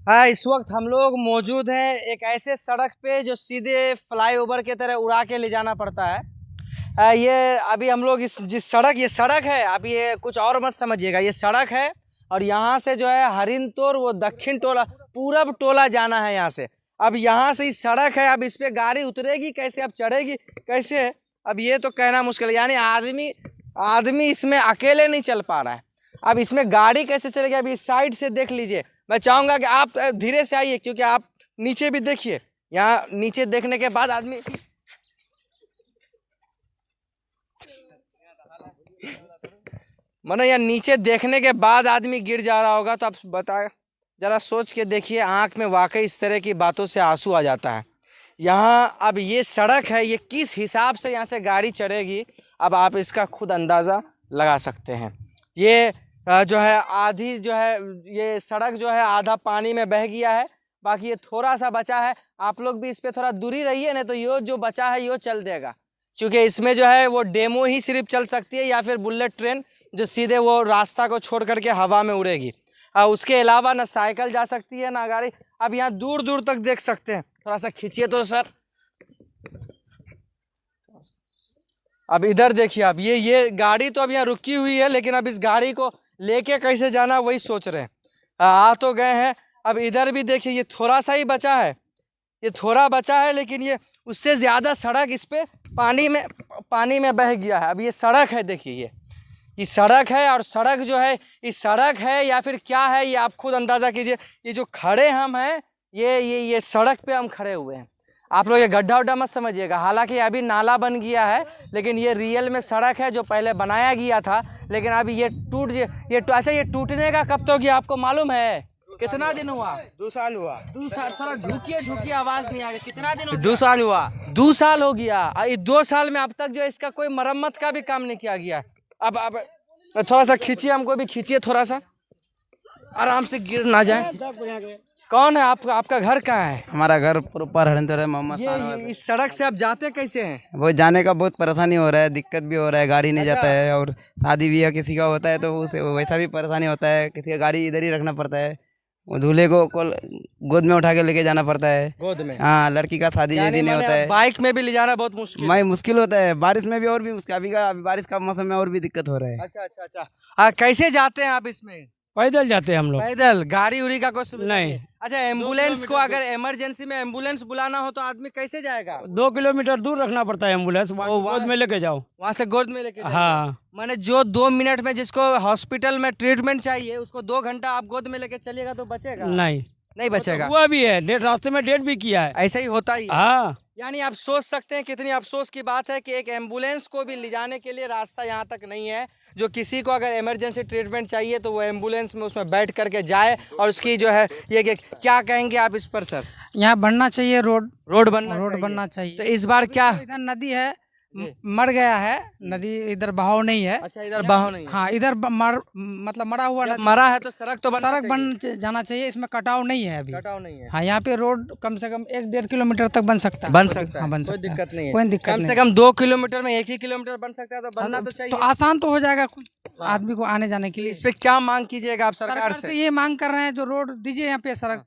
हाँ, इस वक्त हम लोग मौजूद हैं एक ऐसे सड़क पे जो सीधे फ्लाईओवर के तरह उड़ा के ले जाना पड़ता है। ये अभी हम लोग ये सड़क है, अभी ये कुछ और मत समझिएगा, ये सड़क है और यहाँ से जो है हरिनतोर वो दक्षिण टोला पूरब टोला जाना है यहाँ से। अब यहाँ से इस सड़क है, अब इस पे गाड़ी उतरेगी कैसे, अब चढ़ेगी कैसे, अब ये तो कहना मुश्किल है। यानी आदमी इसमें अकेले नहीं चल पा रहा है, अब इसमें गाड़ी कैसे चलेगी। अभी इस साइड से देख लीजिए, मैं चाहूँगा कि आप धीरे से आइए क्योंकि आप नीचे भी देखिए, यहाँ नीचे देखने के बाद आदमी यार नीचे देखने के बाद आदमी गिर जा रहा होगा। तो आप बता जरा सोच के देखिए, आंख में वाकई इस तरह की बातों से आंसू आ जाता है। यहाँ अब ये सड़क है, ये किस हिसाब से यहाँ से गाड़ी चढ़ेगी, अब आप इसका खुद अंदाज़ा लगा सकते हैं। ये जो है आधी जो है ये सड़क जो है आधा पानी में बह गया है, बाकी ये थोड़ा सा बचा है। आप लोग भी इस पे थोड़ा दूरी रहिए, नहीं तो ये जो बचा है ये चल देगा, क्योंकि इसमें जो है वो डेमो ही सिर्फ चल सकती है या फिर बुलेट ट्रेन जो सीधे वो रास्ता को छोड़ करके हवा में उड़ेगी। उसके अलावा ना साइकिल जा सकती है ना गाड़ी। अब यहाँ दूर दूर तक देख सकते हैं, थोड़ा सा खींचिए तो सर। अब इधर देखिए, अब ये गाड़ी तो अब यहाँ रुकी हुई है, लेकिन अब इस गाड़ी को लेके कैसे जाना वही सोच रहे हैं। आ तो गए हैं, अब इधर भी देखिए ये थोड़ा सा ही बचा है, ये थोड़ा बचा है, लेकिन ये उससे ज़्यादा सड़क इस पे पानी में बह गया है। अब ये सड़क है, देखिए ये सड़क है, और सड़क जो है इस सड़क है या फिर क्या है ये आप खुद अंदाज़ा कीजिए। ये जो खड़े हम हैं ये सड़क पे हम खड़े हुए हैं। आप लोग ये गड्ढा उड्ढा मत समझिएगा, हालांकि अभी नाला बन गया है, लेकिन ये रियल में सड़क है जो पहले बनाया गया था, लेकिन अभी ये अच्छा ये टूटने का कब तो गया आपको मालूम है? कितना दिन हुआ? 2 साल हुआ। 2 साल, थोड़ा झुकिए आवाज नहीं आ रही। कितना दिन हो गया? 2 साल हुआ। 2 साल हो गया। ये 2 साल में अब तक जो इसका कोई मरम्मत का भी काम नहीं किया गया। अब थोड़ा सा खींचिए, हमको भी खींचिए थोड़ा सा, आराम से गिर ना जाए। कौन है आपका घर कहाँ है? हमारा घर पर हरिंदर है, मोहम्मद शाहनवाज। इस सड़क से आप जाते कैसे हैं? वो जाने का बहुत परेशानी हो रहा है, दिक्कत भी हो रहा है, गाड़ी नहीं जाता है, और शादी भी किसी का होता है तो उसे वैसा भी परेशानी होता है, किसी का गाड़ी इधर ही रखना पड़ता है, वो दूल्हे को गोद में उठा के लेके जाना पड़ता है। गोद में? हाँ, लड़की का शादी यदि नहीं होता है। बाइक में भी ले जाना बहुत मुश्किल होता है, बारिश में भी और भी मुश्किल। अभी बारिश का मौसम में और भी दिक्कत हो रहा है। अच्छा, कैसे जाते हैं आप इसमें? पैदल जाते हैं हम लोग। पैदल? गाड़ी उड़ी का कोई सुविधा नहीं। अच्छा, एम्बुलेंस को अगर इमरजेंसी में एम्बुलेंस बुलाना हो तो आदमी कैसे जाएगा? 2 किलोमीटर दूर रखना पड़ता है एम्बुलेंस, गोद में लेके जाओ। वहाँ से गोद में लेके? हाँ। माने जो 2 मिनट में जिसको हॉस्पिटल में ट्रीटमेंट चाहिए उसको 2 घंटा आप गोद में लेके चलिएगा तो बचेगा? नहीं बचेगा। हुआ भी है, रास्ते में डेट भी किया है। ऐसा ही होता ही है। हाँ। यानी आप सोच सकते हैं कितनी अफसोस की बात है कि एक एम्बुलेंस को भी ले जाने के लिए रास्ता यहाँ तक नहीं है। जो किसी को अगर इमरजेंसी ट्रीटमेंट चाहिए तो वो एम्बुलेंस में उसमें बैठ करके जाए, और उसकी जो है ये क्या कहेंगे आप इस पर सर? यहाँ बनना चाहिए रोड बनना चाहिए। तो इस बार क्या, इधर नदी है, मर गया है नदी, इधर बहाव नहीं है। अच्छा, इधर बहाव नहीं है। हाँ, इधर मतलब मरा हुआ नदी। मरा है तो सड़क तो बन जाना चाहिए, इसमें कटाव नहीं है अभी। कटाव नहीं है। हाँ, यहाँ पे रोड कम से कम 1-1.5 किलोमीटर तक बन सकता है। बन सकता है, कोई दिक्कत नहीं है। कोई दिक्कत कम से कम 2 किलोमीटर में 1 ही किलोमीटर बन सकता है, तो बनना तो चाहिए। तो आसान तो हो जाएगा कुछ आदमी को आने जाने के लिए। इस पे क्या मांग कीजिएगा आप सरकार से? ये मांग कर रहे हैं जो रोड दीजिए यहाँ पे सड़क।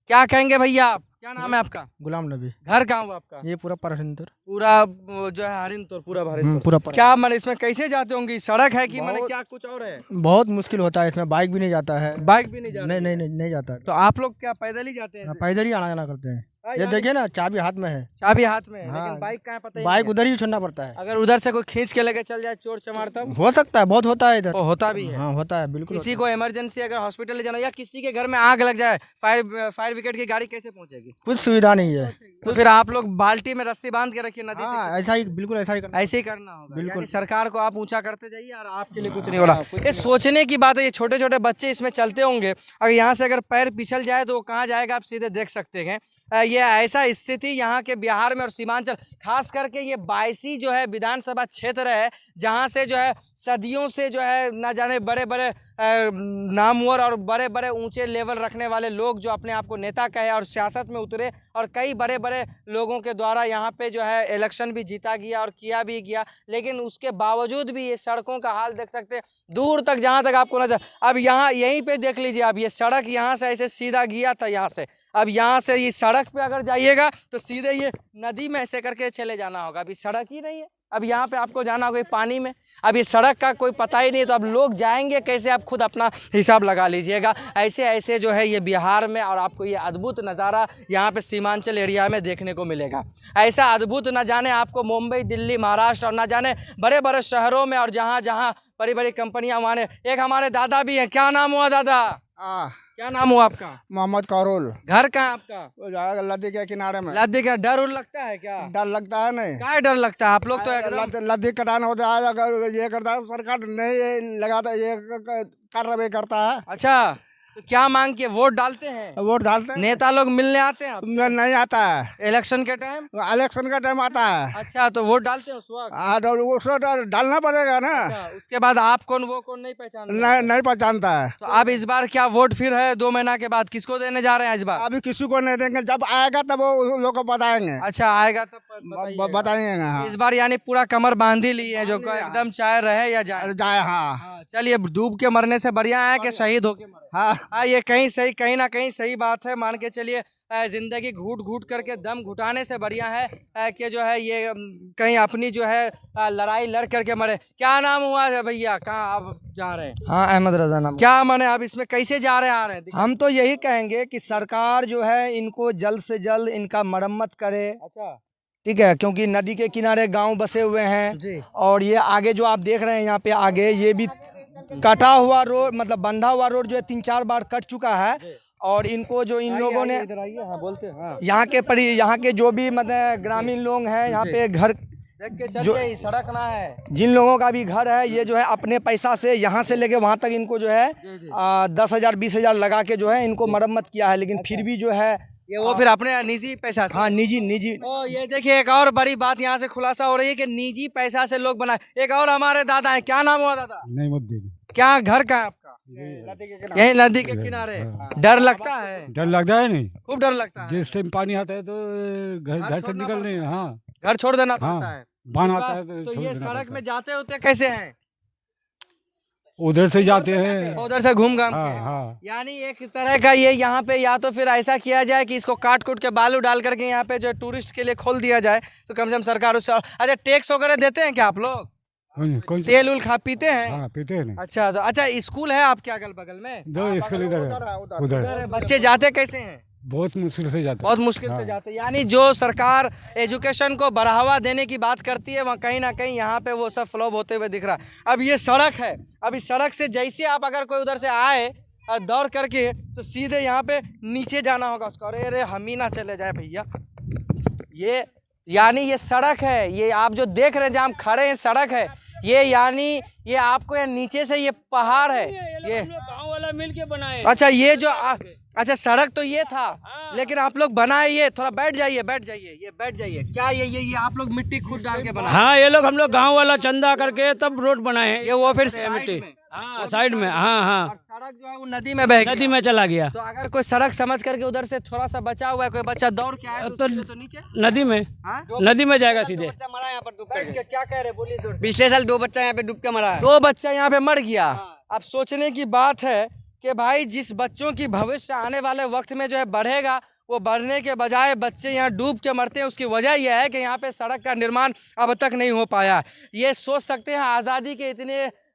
क्या कहेंगे भैया आप? क्या नाम है आपका? गुलाम नबी। घर कहाँ हुआ आपका? ये पूरा हरिंदर, पूरा जो है हरिंदर, पूरा क्या मन इसमें कैसे जाते होंगे? सड़क है कि मैंने क्या कुछ और है? बहुत मुश्किल होता है इसमें, बाइक भी नहीं जाता है। बाइक भी नहीं जाता? नहीं जाता। तो आप लोग क्या पैदल ही जाते हैं? पैदल ही आना जाना करते हैं। ये देखिए ना, चाबी हाथ में है। चाबी हाथ में है, हाँ। लेकिन बाइक कहाँ पता है? बाइक उधर ही छोड़ना पड़ता है। अगर उधर से कोई खींच के लेके चल जाए चोर चमार तब? हो सकता है, बहुत होता है इधर। होता भी है। हाँ, होता है, बिल्कुल। किसी को इमरजेंसी अगर हॉस्पिटल ले जाना या किसी के घर में आग लग जाए, फायर ब्रिगेड की गाड़ी कैसे पहुंचेगी? कुछ सुविधा नहीं है। तो फिर आप लोग बाल्टी में रस्सी बांध के रखिए नदी से। ऐसा ही, बिल्कुल ऐसा ही करना होगा। बिल्कुल। यानी सरकार को आप ऊंचा करते जाइए और आपके लिए कुछ नहीं हो रहा। ये सोचने की बात है, ये छोटे छोटे बच्चे इसमें चलते होंगे, अगर यहाँ से अगर पैर फिसल जाए तो वो कहाँ जाएगा आप सीधे देख सकते हैं। ये ऐसा स्थिति यहाँ के बिहार में और सीमांचल, खास करके ये 22 जो है विधानसभा क्षेत्र है, जहाँ से जो है सदियों से जो है न जाने बड़े बड़े नामवर और बड़े बड़े ऊंचे लेवल रखने वाले लोग जो अपने आप को नेता कहे और सियासत में उतरे और कई बड़े बड़े लोगों के द्वारा यहाँ पे जो है इलेक्शन भी जीता गया और किया भी गया, लेकिन उसके बावजूद भी ये सड़कों का हाल देख सकते हैं दूर तक, जहाँ तक आपको नजर। अब यहाँ यहीं पे देख लीजिए, अब ये सड़क यहाँ से ऐसे सीधा गया था यहाँ से, अब यहाँ से ये सड़क पे अगर जाइएगा तो सीधे ये नदी में ऐसे करके चले जाना होगा। अभी सड़क ही नहीं है, अब यहाँ पे आपको जाना होगा पानी में, अब ये सड़क का कोई पता ही नहीं, तो अब लोग जाएंगे कैसे, आप खुद अपना हिसाब लगा लीजिएगा। ऐसे ऐसे जो है ये बिहार में, और आपको ये अद्भुत नज़ारा यहाँ पे सीमांचल एरिया में देखने को मिलेगा। ऐसा अद्भुत न जाने आपको मुंबई, दिल्ली, महाराष्ट्र और न जाने बड़े बड़े शहरों में और जहाँ जहाँ बड़ी बड़ी कंपनियाँ माने। एक हमारे दादा भी हैं, क्या नाम हुआ दादा? क्या नाम हुआ आपका? मोहम्मद कौरुल। घर कहाँ आपका? वो जाएगा लद्दी के किनारे में। लद्दी का डर उर लगता है क्या? डर लगता है नहीं? क्या डर लगता है? आप लोग तो एकदम लद्दी कटाना होता है, अगर ये करता है सरकार नहीं लगाता, ये कार्रवाई करता है। अच्छा, तो क्या मांग के वोट डालते हैं? वोट डालते हैं, नेता लोग मिलने आते हैं आपसे? नहीं आता है। इलेक्शन के टाइम? इलेक्शन का टाइम आता है। अच्छा, तो वोट डालते हैं उस वक्त? हाँ, तो उसको तो डालना पड़ेगा ना। अच्छा, उसके बाद आप कौन वो कौन नहीं पहचान? नहीं पहचानता है। तो अब इस बार क्या वोट फिर है 2 महीना के बाद, किसको देने जा रहे हैं इस बार? अभी किसी को नहीं देंगे, जब आएगा तब वो लोग को बताएंगे। अच्छा, आएगा तब बताएंगे। हाँ। इस बार यानी पूरा कमर बांध ही ली है, जो एकदम चाहे रहे या जाए। हाँ। हाँ, चलिए, डूब के मरने से बढ़िया है कि शहीद होके मरे। हाँ, ये कहीं ना कहीं सही बात है। मान के चलिए, जिंदगी घूट घूट करके दम घुटाने से बढ़िया है कि जो है ये कहीं अपनी जो है लड़ाई लड़ करके मरे। क्या नाम हुआ है भैया, कहाँ आप जा रहे हैं? हाँ, अहमद रजा नाम। क्या माने आप इसमें कैसे जा रहे हैं, आ रहे हैं? हम तो यही कहेंगे कि सरकार जो है इनको जल्द से जल्द इनका मरम्मत करे। अच्छा, ठीक है, क्योंकि नदी के किनारे गांव बसे हुए हैं जी। और ये आगे जो आप देख रहे हैं यहाँ पे आगे, ये भी कटा हुआ रोड, मतलब बंधा हुआ रोड जो है 3-4 बार कट चुका है। और इनको जो इन लोगों ने इधर आइए, हाँ बोलते हैं। हाँ, यहाँ के जो भी मतलब ग्रामीण लोग हैं यहाँ पे घर, देख के चलिए, सड़क ना है, जिन लोगों का भी घर है, ये जो है अपने पैसा से यहाँ से लेके वहाँ तक इनको जो है 10,000 20,000 लगा के जो है इनको मरम्मत किया है, लेकिन फिर भी जो है ये वो फिर अपने निजी पैसा से। हाँ, निजी। ओ, ये देखिए, एक और बड़ी बात यहाँ से खुलासा हो रही है कि निजी पैसा से लोग बनाए। एक और हमारे दादा है, क्या नाम हुआ दादा? नईमुद्दीन। क्या घर का है आपका? यही नदी के किनारे। डर लगता है? डर लगता है नहीं, खूब डर लगता है। जिस टाइम पानी आता है तो घर से छोड़ना निकलने। हाँ, घर छोड़ देना हाँ, पड़ता है। बान इस आता बार- है तो छोड़ ये देना सड़क पड़ता में जाते होते कैसे हैं? उधर से जाते हैं। उधर से घूम घाम हाँ, के। हाँ। यानी एक तरह का ये यहाँ पे या तो फिर ऐसा किया जाए कि इसको काट कूट के बालू डाल करके यहाँ पे जो है टूरिस्ट के लिए खोल दिया जाए, तो कम से कम सरकार उससे। अच्छा, टैक्स वगैरह देते हैं क्या आप लोग? कौन तेल उल पीते हैं? हाँ, पीते हैं। अच्छा, तो अच्छा, स्कूल है आपके अगल बगल में? दो स्कूल इधर है, उधर। उधर बच्चे जाते कैसे हैं? बहुत मुश्किल से जाते हैं। बहुत मुश्किल से जाते हैं। यानी जो सरकार एजुकेशन को बढ़ावा देने की बात करती है, वहाँ कहीं ना कहीं यहाँ पे वो सब फ्लॉप होते हुए दिख रहा है। अब ये सड़क है, अब इस सड़क से जैसे आप अगर कोई उधर से आए और दौड़ करके, तो सीधे यहाँ पे नीचे जाना होगा उसको। अरे हम ही ना चले जाए भैया, ये यानी ये सड़क है, ये आप जो देख रहे हैं जहाँ हम खड़े हैं सड़क है ये, यानी ये आपको ये नीचे से ये पहाड़ है ये। गाँव वाला मिल के बनाए। अच्छा, ये जो अच्छा, सड़क तो ये था, लेकिन आप लोग बनाए ये। थोड़ा बैठ जाइए, ये बैठ जाइए। क्या ये आप लोग मिट्टी खुद डाल के बनाए? हाँ, ये लोग हम लोग गाँव वाला चंदा करके तब रोड बनाए हैं। ये वो फिर मिट्टी, साइड में। हाँ, साइड में। हाँ, और सड़क जो है वो नदी में बह गई। नदी में चला गया। तो अगर कोई सड़क समझ करके उधर से थोड़ा सा बचा हुआ है, कोई बच्चा दौड़ के आए तो नीचे नदी में, हाँ? नदी में जाएगा सीधे। मरा यहाँ पर डूब बैठ के क्या कह रहे, बोलिए जोर से। पिछले साल 2 बच्चा यहाँ पे डूब के मरा है। 2 बच्चा यहाँ पे मर गया। अब सोचने की बात है कि भाई जिस बच्चों की भविष्य आने वाले वक्त में जो है बढ़ेगा, वो बढ़ने के बजाय बच्चे यहाँ डूब के मरते हैं। उसकी वजह यह है कि यहाँ पे सड़क का निर्माण अब तक नहीं हो पाया। ये सोच सकते हैं आज़ादी के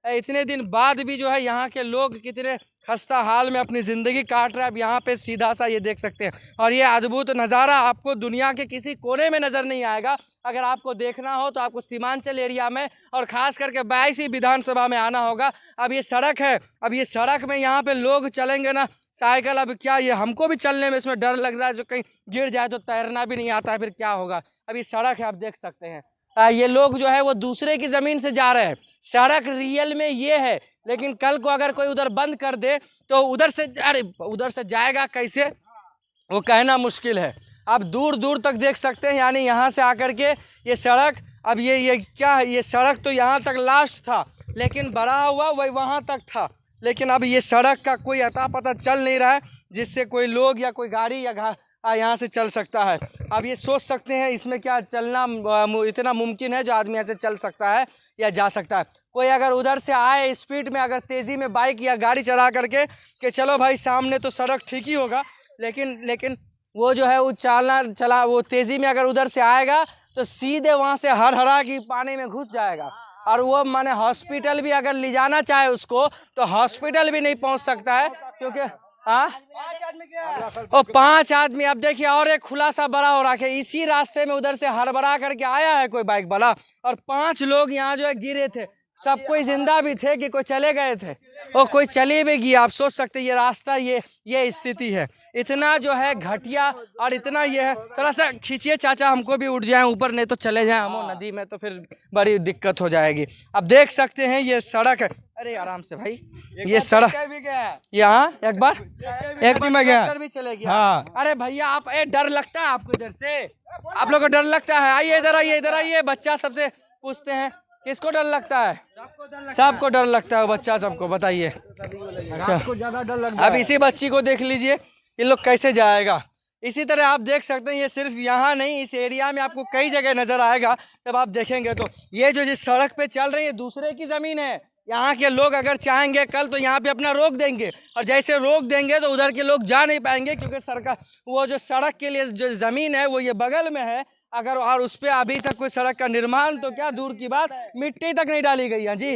इतने दिन बाद भी जो है यहाँ के लोग कितने खस्ता हाल में अपनी ज़िंदगी काट रहे हैं। अब यहाँ पे सीधा सा ये देख सकते हैं, और ये अद्भुत नज़ारा आपको दुनिया के किसी कोने में नज़र नहीं आएगा। अगर आपको देखना हो तो आपको सीमांचल एरिया में और ख़ास करके 82 विधानसभा में आना होगा। अब ये सड़क है, अब ये सड़क में यहाँ पे लोग चलेंगे ना साइकिल, अब क्या ये हमको भी चलने में इसमें डर लग रहा है, जो कहीं गिर जाए तो तैरना भी नहीं आता है, फिर क्या होगा। अब ये सड़क है, आप देख सकते हैं। ये लोग जो है वो दूसरे की ज़मीन से जा रहे हैं। सड़क रियल में ये है, लेकिन कल को अगर कोई उधर बंद कर दे तो उधर से जाएगा कैसे, वो कहना मुश्किल है। आप दूर दूर तक देख सकते हैं, यानी यहाँ से आकर के ये सड़क, अब ये क्या है, ये सड़क तो यहाँ तक लास्ट था, लेकिन बड़ा हुआ वही वहाँ तक था। लेकिन अब ये सड़क का कोई अता पता चल नहीं रहा है जिससे कोई लोग या कोई गाड़ी या यहाँ से चल सकता है। अब ये सोच सकते हैं इसमें क्या चलना इतना मुमकिन है जो आदमी ऐसे चल सकता है या जा सकता है। कोई अगर उधर से आए स्पीड में, अगर तेज़ी में बाइक या गाड़ी चला करके कि चलो भाई सामने तो सड़क ठीक ही होगा, लेकिन वो जो है वो चला वो तेज़ी में अगर उधर से आएगा तो सीधे वहाँ से हर की पानी में घुस जाएगा। और वो माने हॉस्पिटल भी अगर ले जाना चाहे उसको तो हॉस्पिटल भी नहीं पहुँच सकता है, क्योंकि हाँ 5 आदमी। अब देखिए और एक खुलासा बड़ा हो रहा है, इसी रास्ते में उधर से हड़बड़ा करके आया है कोई बाइक वाला और 5 लोग यहाँ जो है गिरे थे। सब कोई जिंदा भी थे कि कोई चले गए थे और कोई चले भी गया। आप सोच सकते ये रास्ता ये स्थिति है, इतना जो है घटिया और इतना ये है। थोड़ा सा खींचिए चाचा, हमको भी उठ जाए ऊपर, नहीं तो चले जाएं हम नदी में तो फिर बड़ी दिक्कत हो जाएगी। अब देख सकते हैं ये सड़क है, अरे आराम से भाई, ये सड़क यहाँ एक बार भी चले गया। हाँ। अरे भैया आप डर लगता है आपको इधर से? आप लोग को डर लगता है? आइए इधर आइए। बच्चा सबसे पूछते हैं किसको डर लगता है? सबको डर लगता है बच्चा, सबको बताइए। आपको ज्यादा डर लगता है? अब इसी बच्ची को देख लीजिए, ये लोग कैसे जाएगा। इसी तरह आप देख सकते हैं ये सिर्फ यहाँ नहीं, इस एरिया में आपको कई जगह नजर आएगा। जब आप देखेंगे तो ये जो जिस सड़क पे चल रही है दूसरे की जमीन है। यहाँ के लोग अगर चाहेंगे कल तो यहाँ पे अपना रोक देंगे, और जैसे रोक देंगे तो उधर के लोग जा नहीं पाएंगे, क्योंकि सरकार वो जो सड़क के लिए जो जमीन है वो ये बगल में है। अगर और उस पे अभी तक कोई सड़क का निर्माण तो क्या दूर की बात, मिट्टी तक नहीं डाली गई है जी।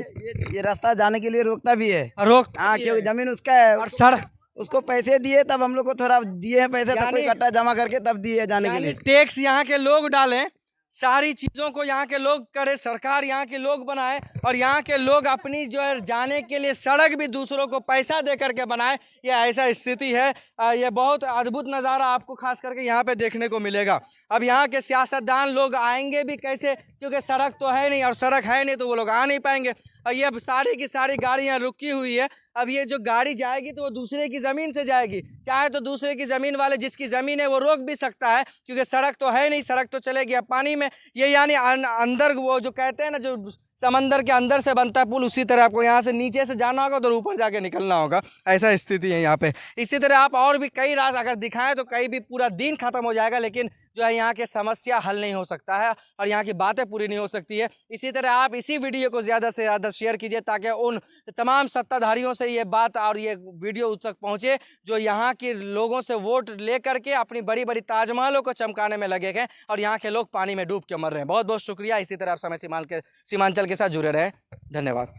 ये रास्ता जाने के लिए रोकता भी है, हाँ, क्योंकि जमीन उसका है और सड़क उसको पैसे दिए, तब हम लोग को थोड़ा दिए हैं पैसे, सब कोई इकट्ठा जमा करके तब दिए जाने के लिए। टैक्स यहाँ के लोग डालें, सारी चीज़ों को यहाँ के लोग करे, सरकार यहाँ के लोग बनाए, और यहाँ के लोग अपनी जो है जाने के लिए सड़क भी दूसरों को पैसा दे करके बनाए। ये ऐसा स्थिति है। ये बहुत अद्भुत नज़ारा आपको खास करके यहाँ पे देखने को मिलेगा। अब यहाँ के सियासतदान लोग आएंगे भी कैसे, क्योंकि सड़क तो है नहीं, और सड़क है नहीं तो वो लोग आ नहीं पाएंगे। और ये सारी की सारी गाड़ियाँ रुकी हुई है। अब ये जो गाड़ी जाएगी तो वो दूसरे की ज़मीन से जाएगी, चाहे तो दूसरे की ज़मीन वाले जिसकी ज़मीन है वो रोक भी सकता है, क्योंकि सड़क तो है नहीं, सड़क तो चलेगी अब पानी में। ये यानी अंदर वो जो कहते हैं ना, जो समंदर के अंदर से बनता है पुल, उसी तरह आपको यहाँ से नीचे से जाना होगा तो ऊपर जाके निकलना होगा। ऐसा स्थिति है यहाँ पे। इसी तरह आप और भी कई राज अगर दिखाएं तो कई भी पूरा दिन खत्म हो जाएगा, लेकिन जो है यहाँ की समस्या हल नहीं हो सकता है और यहाँ की बातें पूरी नहीं हो सकती है। इसी तरह आप इसी वीडियो को ज़्यादा से ज़्यादा शेयर कीजिए, ताकि उन तमाम सत्ताधारियों से ये बात और ये वीडियो उस तक पहुँचे जो यहाँ के लोगों से वोट ले करके अपनी बड़ी बड़ी ताजमहलों को चमकाने में लगे हैं और यहाँ के लोग पानी में डूब के मर रहे हैं। बहुत बहुत शुक्रिया। इसी तरह आप समय सीमांचल के साथ जुड़े रहे। धन्यवाद।